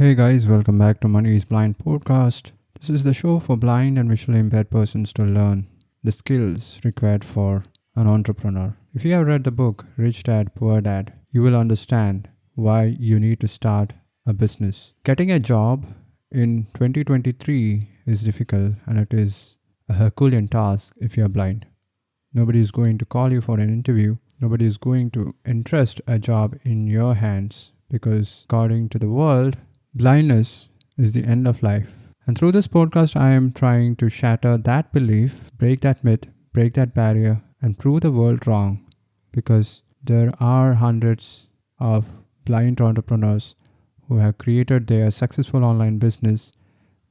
Hey guys, welcome back to Money is Blind podcast. This is the show for blind and visually impaired persons to learn the skills required for an entrepreneur. If you have read the book Rich Dad Poor Dad, you will understand why you need to start a business. Getting a job in 2023 is difficult and it is a Herculean task if you are blind. Nobody is going to call you for an interview. Nobody is going to entrust a job in your hands because according to the world, blindness is the end of life. And through this podcast, I am trying to shatter that belief, break that myth, break that barrier, and prove the world wrong. Because there are hundreds of blind entrepreneurs who have created their successful online business,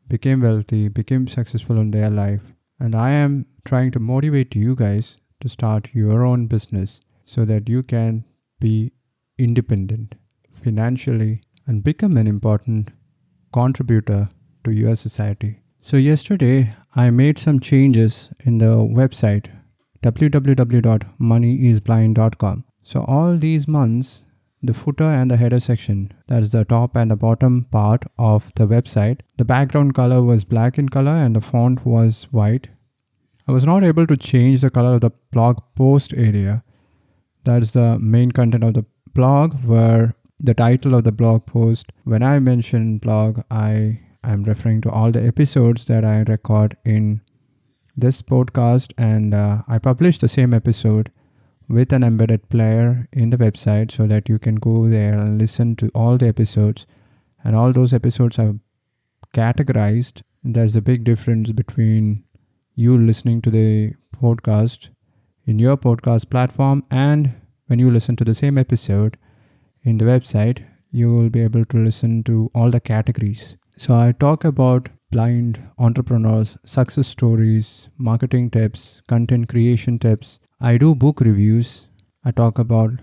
became wealthy, became successful in their life. And I am trying to motivate you guys to start your own business so that you can be independent financially and become an important contributor to your society. So yesterday, I made some changes in the website www.moneyisblind.com. So all these months, the footer and the header section, that's the top and the bottom part of the website, the background color was black in color and the font was white. I was not able to change the color of the blog post area. That's the main content of the blog, where the title of the blog post, when I mention blog, I am referring to all the episodes that I record in this podcast, and I publish the same episode with an embedded player in the website so that you can go there and listen to all the episodes, and all those episodes are categorized. There's a big difference between you listening to the podcast in your podcast platform and when you listen to the same episode in the website, you will be able to listen to all the categories. So I talk about blind entrepreneurs, success stories, marketing tips, content creation tips. I do book reviews. I talk about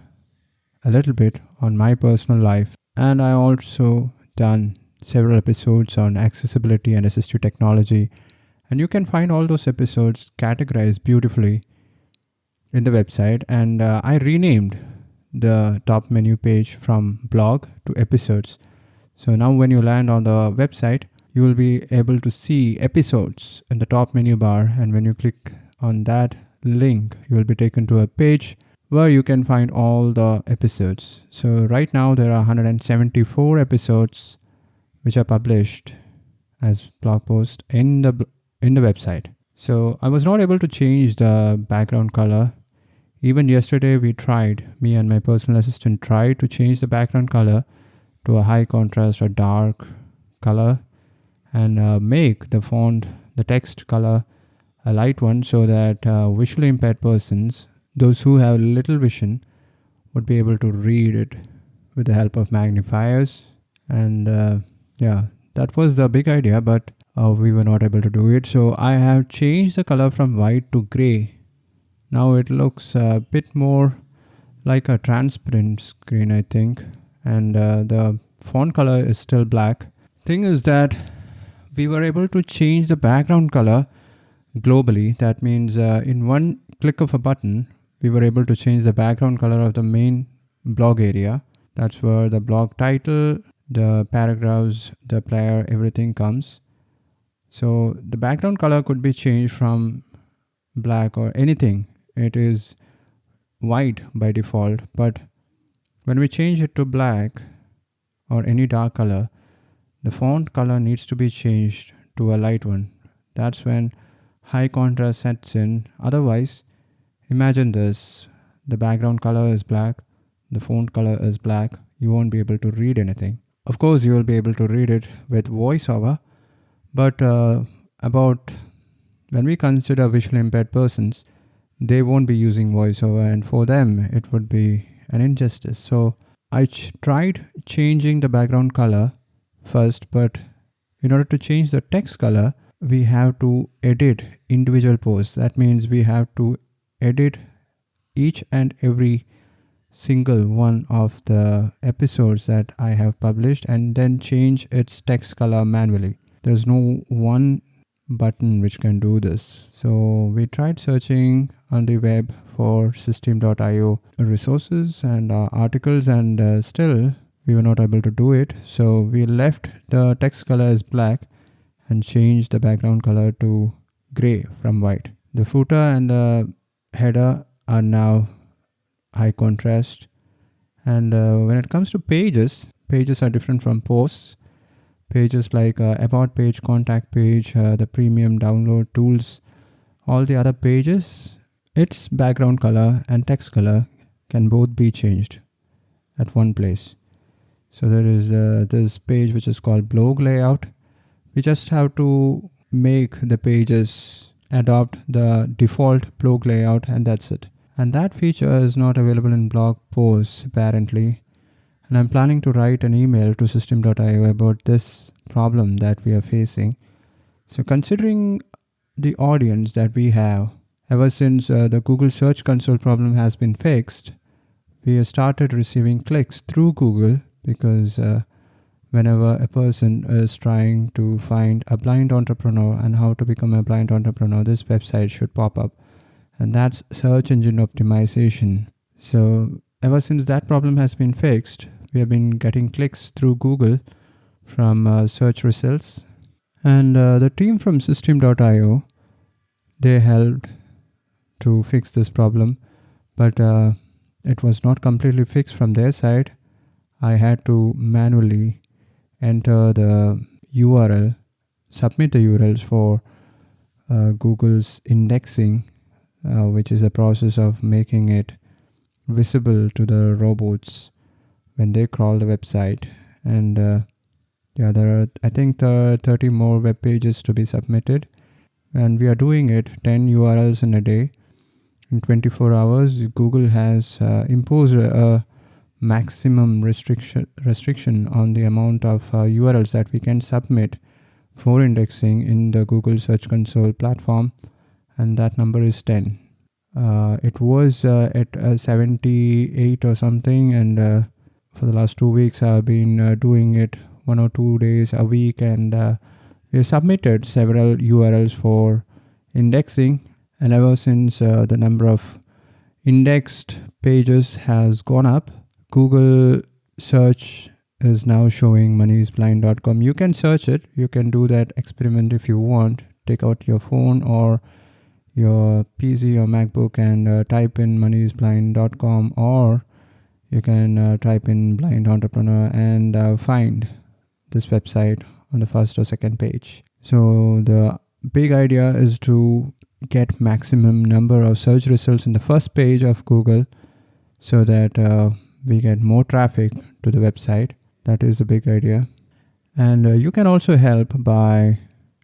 a little bit on my personal life. And I also done several episodes on accessibility and assistive technology. And you can find all those episodes categorized beautifully in the website. And I renamed the top menu page from blog to episodes. So now when you land on the website, you will be able to see episodes in the top menu bar, and when you click on that link, you will be taken to a page where you can find all the episodes. So right now there are 174 episodes which are published as blog posts in the website. So I was not able to change the background color. Even yesterday me and my personal assistant tried to change the background color to a high contrast or dark color and make the font, the text color, a light one so that visually impaired persons, those who have little vision, would be able to read it with the help of magnifiers. And that was the big idea, but we were not able to do it. So I have changed the color from white to gray. Now it looks a bit more like a transparent screen, I think. And the font color is still black. Thing is that we were able to change the background color globally. That means in one click of a button, we were able to change the background color of the main blog area. That's where the blog title, the paragraphs, the player, everything comes. So the background color could be changed from black or anything. It is white by default, but when we change it to black or any dark color, the font color needs to be changed to a light one. That's when high contrast sets in. Otherwise, imagine this. The background color is black, the font color is black. You won't be able to read anything. Of course, you will be able to read it with voiceover, but about when we consider visually impaired persons, they won't be using voiceover, and for them it would be an injustice. So I tried changing the background color first, but in order to change the text color, we have to edit individual posts. That means we have to edit each and every single one of the episodes that I have published and then change its text color manually. There's no one button which can do this. So we tried searching on the web for system.io resources and articles, and still we were not able to do it. So we left the text color as black and changed the background color to gray from white. The footer and the header are now high contrast. And when it comes to pages are different from posts. Pages like about page, contact page, the premium download tools, all the other pages, its background color and text color can both be changed at one place. So there is this page which is called blog layout. We just have to make the pages adopt the default blog layout, and that's it. And that feature is not available in blog posts apparently. And I'm planning to write an email to system.io about this problem that we are facing. So considering the audience that we have, ever since the Google Search Console problem has been fixed, we have started receiving clicks through Google, because whenever a person is trying to find a blind entrepreneur and how to become a blind entrepreneur, this website should pop up. And that's search engine optimization. So ever since that problem has been fixed, we have been getting clicks through Google from search results. And the team from system.io, they helped to fix this problem, but it was not completely fixed from their side. I had to manually enter the URL, submit the URLs for Google's indexing, which is a process of making it visible to the robots when they crawl the website. And there are, I think, 30 more web pages to be submitted, and we are doing it 10 URLs in a day. In 24 hours, Google has imposed a maximum restriction on the amount of URLs that we can submit for indexing in the Google Search Console platform, and that number is 10. It was at 78 or something, and for the last 2 weeks I've been doing it 1 or 2 days a week, and we have submitted several URLs for indexing. And ever since the number of indexed pages has gone up, Google search is now showing moneyisblind.com. You can search it. You can do that experiment if you want. Take out your phone or your PC or MacBook and type in moneyisblind.com, or you can type in blind entrepreneur and find this website on the first or second page. So the big idea is to get maximum number of search results in the first page of Google, so that we get more traffic to the website. That is the big idea. And you can also help by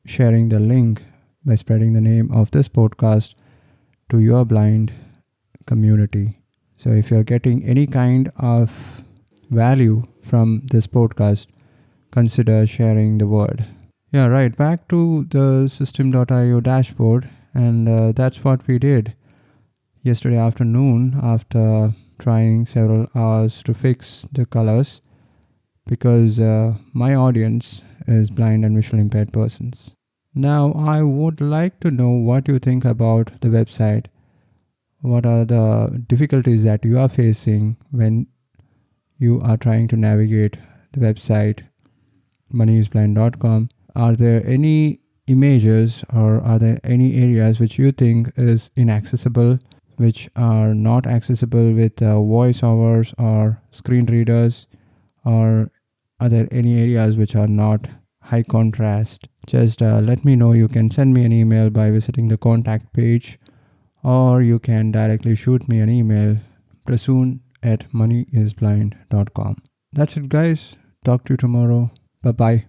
sharing the link, by spreading the name of this podcast to your blind community. So if you're getting any kind of value from this podcast, consider sharing the word. Yeah, right. Back to the system.io dashboard. And that's what we did yesterday afternoon after trying several hours to fix the colors, because my audience is blind and visually impaired persons. Now, I would like to know what you think about the website. What are the difficulties that you are facing when you are trying to navigate the website, moneyisblind.com? Are there any images, or are there any areas which you think is inaccessible, which are not accessible with voiceovers or screen readers, or are there any areas which are not high contrast? Just let me know. You can send me an email by visiting the contact page, or you can directly shoot me an email, prasoon@moneyisblind.com. That's it, guys. Talk to you tomorrow. Bye-bye.